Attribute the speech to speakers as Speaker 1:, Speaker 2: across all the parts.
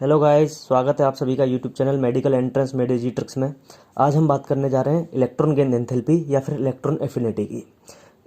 Speaker 1: Hello guys, स्वागत है आप सभी का YouTube channel medical entrance made easy tricks में। आज हम बात करने जा रहे हैं इलेक्ट्रॉन गेन एंथैल्पी या फिर इलेक्ट्रॉन एफिनिटी की।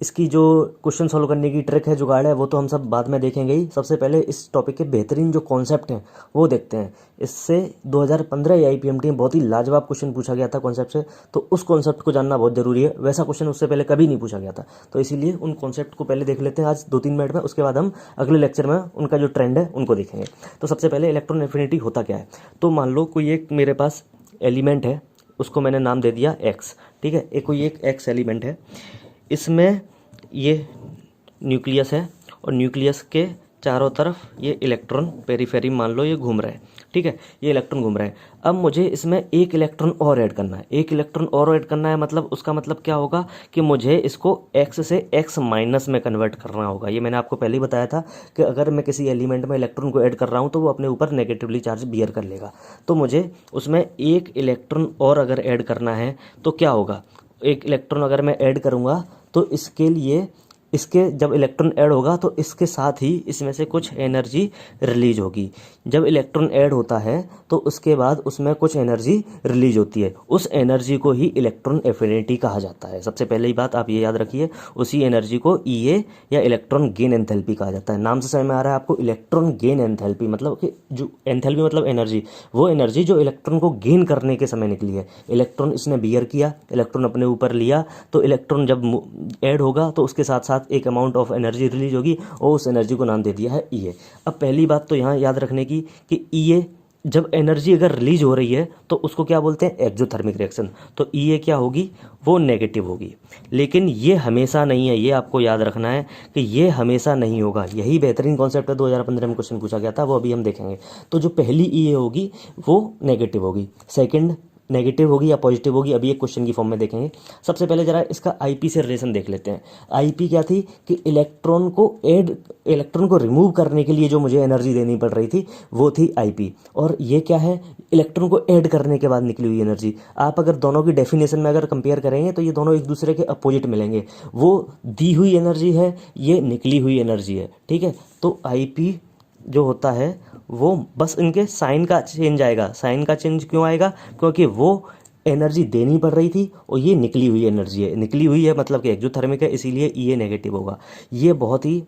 Speaker 1: इसकी जो क्वेश्चन सॉल्व करने की ट्रिक है, जुगाड़ है, वो तो हम सब बाद में देखेंगे ही। सबसे पहले इस टॉपिक के बेहतरीन जो कॉन्सेप्ट हैं वो देखते हैं। इससे 2015 या आईपीएमटी में बहुत ही लाजवाब क्वेश्चन पूछा गया था कॉन्सेप्ट से, तो उस कॉन्सेप्ट को जानना बहुत ज़रूरी है। वैसा क्वेश्चन उससे पहले कभी नहीं पूछा गया था, तो इसीलिए उन कॉन्सेप्ट को पहले देख लेते हैं आज 2-3 मिनट में। उसके बाद हम अगले लेक्चर में उनका जो ट्रेंड है उनको देखेंगे। तो सबसे पहले इलेक्ट्रॉन एफिनिटी होता क्या है। तो मान लो कोई एक मेरे पास एलिमेंट है, उसको मैंने नाम दे दिया एक्स। ठीक है, कोई एक एक्स एलिमेंट है, इसमें ये न्यूक्लियस है और न्यूक्लियस के चारों तरफ ये इलेक्ट्रॉन पेरीफेरी मान लो ये घूम रहे हैं। ठीक है, ये इलेक्ट्रॉन घूम रहे हैं। अब मुझे इसमें एक इलेक्ट्रॉन और ऐड करना है। एक इलेक्ट्रॉन और ऐड करना है मतलब उसका मतलब क्या होगा कि मुझे इसको x से x माइनस में कन्वर्ट करना होगा। ये मैंने आपको पहले ही बताया था कि अगर मैं किसी एलिमेंट में इलेक्ट्रॉन को ऐड कर रहा हूँ तो वो अपने ऊपर नेगेटिवली चार्ज बियर कर लेगा। तो मुझे उसमें एक इलेक्ट्रॉन और अगर ऐड करना है तो क्या होगा, एक इलेक्ट्रॉन अगर मैं ऐड करूँगा तो इसके लिए इसके जब इलेक्ट्रॉन ऐड होगा तो इसके साथ ही इसमें से कुछ एनर्जी रिलीज होगी। जब इलेक्ट्रॉन ऐड होता है तो उसके बाद उसमें कुछ एनर्जी रिलीज होती है। उस एनर्जी को ही इलेक्ट्रॉन एफिनिटी कहा जाता है। सबसे पहले ही बात आप ये याद रखिए, उसी एनर्जी को ईए या इलेक्ट्रॉन गेन एंथैल्पी कहा जाता है। नाम से समझ में आ रहा है आपको, इलेक्ट्रॉन गेन एंथैल्पी मतलब कि जो एंथैल्पी मतलब एनर्जी, वो एनर्जी जो इलेक्ट्रॉन को गेन करने के समय निकली है। इलेक्ट्रॉन इसने बियर किया, इलेक्ट्रॉन अपने ऊपर लिया, तो इलेक्ट्रॉन जब ऐड होगा तो उसके साथ साथ एक अमाउंट ऑफ एनर्जी रिलीज होगी और उस एनर्जी को नाम दे दिया है ईए। अब पहली बात तो यहाँ याद रखने की कि ईए जब एनर्जी अगर रिलीज हो रही है तो उसको क्या बोलते हैं, एक्सोथर्मिक रिएक्शन। तो ईए क्या होगी, वो नेगेटिव होगी। लेकिन ये हमेशा नहीं है, ये आपको याद रखना है कि ये हमेशा नहीं होगा। यही बेहतरीन कॉन्सेप्ट है, 2015 में क्वेश्चन पूछा गया था, वो अभी हम देखेंगे। तो जो पहली ईए होगी वो नेगेटिव होगी, सेकेंड नेगेटिव होगी या पॉजिटिव होगी, अभी एक क्वेश्चन की फॉर्म में देखेंगे। सबसे पहले जरा इसका आईपी से रिलेशन देख लेते हैं। आईपी क्या थी कि इलेक्ट्रॉन को रिमूव करने के लिए जो मुझे एनर्जी देनी पड़ रही थी वो थी आईपी। और ये क्या है, इलेक्ट्रॉन को ऐड करने के बाद निकली हुई एनर्जी। आप अगर दोनों की डेफिनेशन में अगर कंपेयर करेंगे तो ये दोनों एक दूसरे के अपोजिट मिलेंगे। वो दी हुई एनर्जी है, ये निकली हुई एनर्जी है। ठीक है, तो आईपी जो होता है वो बस इनके साइन का चेंज आएगा। साइन का चेंज क्यों आएगा, क्योंकि वो एनर्जी देनी पड़ रही थी और ये निकली हुई एनर्जी है। निकली हुई है मतलब कि एक्सोथर्मिक है, इसीलिए ईए नेगेटिव होगा। ये बहुत ही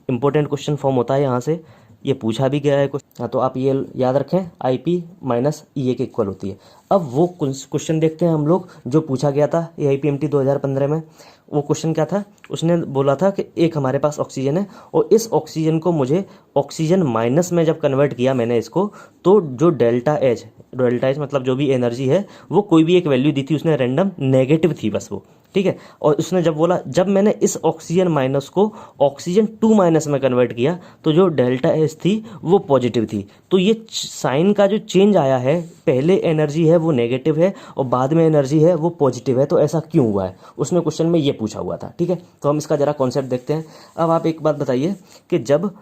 Speaker 1: इंपॉर्टेंट क्वेश्चन फॉर्म होता है, यहाँ से ये पूछा भी गया है कुछ। हाँ, तो आप ये याद रखें, आईपी माइनस ईए के इक्वल होती है। अब वो क्वेश्चन देखते हैं हम लोग जो पूछा गया था एआईपीएमटी 2015 में। वो क्वेश्चन क्या था, उसने बोला था कि एक हमारे पास ऑक्सीजन है और इस ऑक्सीजन को मुझे ऑक्सीजन माइनस में जब कन्वर्ट किया मैंने इसको, तो जो डेल्टा एच मतलब जो भी एनर्जी है वो कोई भी एक वैल्यू दी थी उसने, रैंडम नेगेटिव थी बस वो। ठीक है, और उसने जब बोला जब मैंने इस ऑक्सीजन माइनस को ऑक्सीजन 2 माइनस में कन्वर्ट किया तो जो डेल्टा एच थी वो पॉजिटिव थी। तो ये साइन का जो चेंज आया है, पहले एनर्जी है वो नेगेटिव है और बाद में एनर्जी है वो पॉजिटिव है। तो ऐसा क्यों हुआ है, उसने क्वेश्चन में ये पूछा हुआ था। ठीक है, तो हम इसका जरा कॉन्सेप्ट देखते हैं। अब आप एक बात बताइए कि जब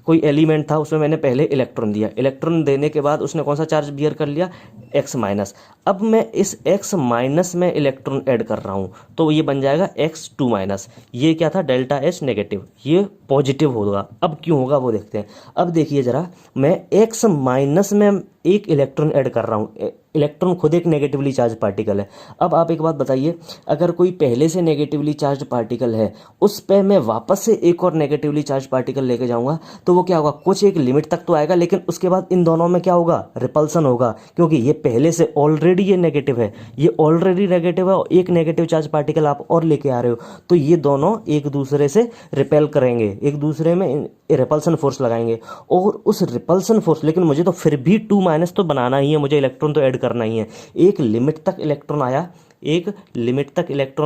Speaker 1: कोई एलिमेंट था उसमें मैंने पहले इलेक्ट्रॉन दिया, इलेक्ट्रॉन देने के बाद उसने कौन सा चार्ज बियर कर लिया, x माइनस। अब मैं इस x माइनस में इलेक्ट्रॉन ऐड कर रहा हूँ तो ये बन जाएगा x2 माइनस। ये क्या था, डेल्टा एच नेगेटिव, ये पॉजिटिव होगा। अब क्यों होगा वो देखते हैं। अब देखिए जरा, मैं x माइनस में एक इलेक्ट्रॉन ऐड कर रहा हूँ। इलेक्ट्रॉन खुद एक नेगेटिवली चार्ज पार्टिकल है। अब आप एक बात बताइए, अगर कोई पहले से नेगेटिवली चार्ज पार्टिकल है उस पे मैं वापस से एक और नेगेटिवली चार्ज पार्टिकल लेके जाऊंगा तो वो क्या होगा, कुछ एक लिमिट तक तो आएगा, लेकिन उसके बाद इन दोनों में क्या होगा, रिपल्सन होगा। क्योंकि ये पहले से ऑलरेडी ये नेगेटिव है, ये ऑलरेडी नेगेटिव है और एक नेगेटिव चार्ज पार्टिकल आप और लेके आ रहे हो, तो ये दोनों एक दूसरे से रिपेल करेंगे, एक दूसरे में रिपल्सन फोर्स लगाएंगे। और उस रिपल्सन फोर्स, लेकिन मुझे तो फिर भी 2 माइनस तो बनाना ही है, मुझे इलेक्ट्रॉन तो ऐड करना ही है। एक लिमिट तक इलेक्ट्रॉन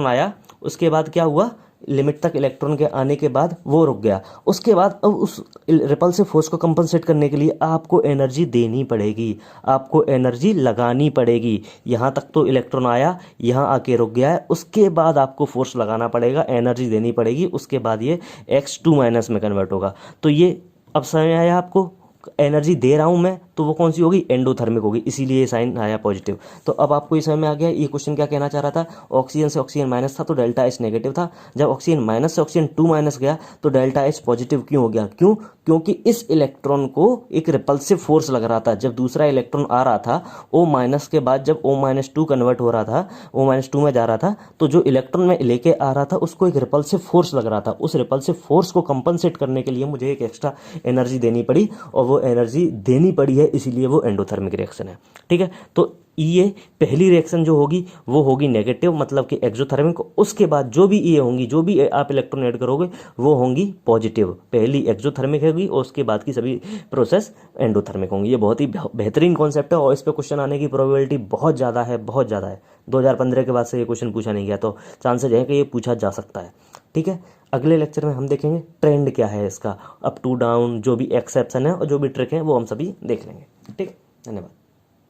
Speaker 1: आया, उसके बाद क्या हुआ, लिमिट तक इलेक्ट्रॉन के आने के बाद वो रुक गया। उसके बाद अब उस रिपल्सिव फोर्स को कंपनसेट करने के लिए आपको एनर्जी देनी पड़ेगी, आपको एनर्जी लगानी पड़ेगी। यहाँ तक तो इलेक्ट्रॉन आया, यहाँ आके रुक गया है, उसके बाद आपको फोर्स लगाना पड़ेगा, एनर्जी देनी पड़ेगी, उसके बाद ये x2 माइनस में कन्वर्ट होगा। तो ये अब समझ आया आपको, एनर्जी दे रहा हूँ मैं तो वो कौन सी होगी, एंडोथर्मिक होगी, इसीलिए ये साइन आया पॉजिटिव। तो अब आपको ये समझ में आ गया ये क्वेश्चन क्या कहना चाह रहा था। ऑक्सीजन से ऑक्सीजन माइनस था तो डेल्टा एच नेगेटिव था, जब ऑक्सीजन माइनस से ऑक्सीजन 2 माइनस गया तो डेल्टा एच पॉजिटिव क्यों हो गया, क्यों, क्योंकि इस इलेक्ट्रॉन को एक रिपल्सिव फोर्स लग रहा था। जब दूसरा इलेक्ट्रॉन आ रहा था O माइनस के बाद, जब O-2 कन्वर्ट हो रहा था, O-2 में जा रहा था, तो जो इलेक्ट्रॉन में लेके आ रहा था उसको एक रिपल्सिव फोर्स लग रहा था। उस रिपल्सिव फोर्स को कंपनसेट करने के लिए मुझे एक एक्स्ट्रा एनर्जी देनी पड़ी, और वो एनर्जी देनी पड़ी है, इसीलिए वो एंडोथर्मिक रिएक्शन है। ठीक है, तो ये पहली रिएक्शन जो होगी वो होगी नेगेटिव, मतलब कि एक्सोथर्मिक। उसके बाद जो भी ये होंगी, जो भी आप इलेक्ट्रॉन ऐड करोगे वो होंगी पॉजिटिव। पहली एक्सोथर्मिक होगी और उसके बाद की सभी प्रोसेस एंडोथर्मिक होंगी। ये बहुत ही बेहतरीन कॉन्सेप्ट है और इस पर क्वेश्चन आने की प्रोबेबिलिटी बहुत ज़्यादा है, बहुत ज़्यादा है। 2015 के बाद से ये क्वेश्चन पूछा नहीं गया, तो चांसेज है कि ये पूछा जा सकता है। ठीक है, अगले लेक्चर में हम देखेंगे ट्रेंड क्या है इसका, अप टू डाउन, जो भी एक्सेप्शन है और जो भी ट्रिक है वो हम सभी देख लेंगे। ठीक है, धन्यवाद।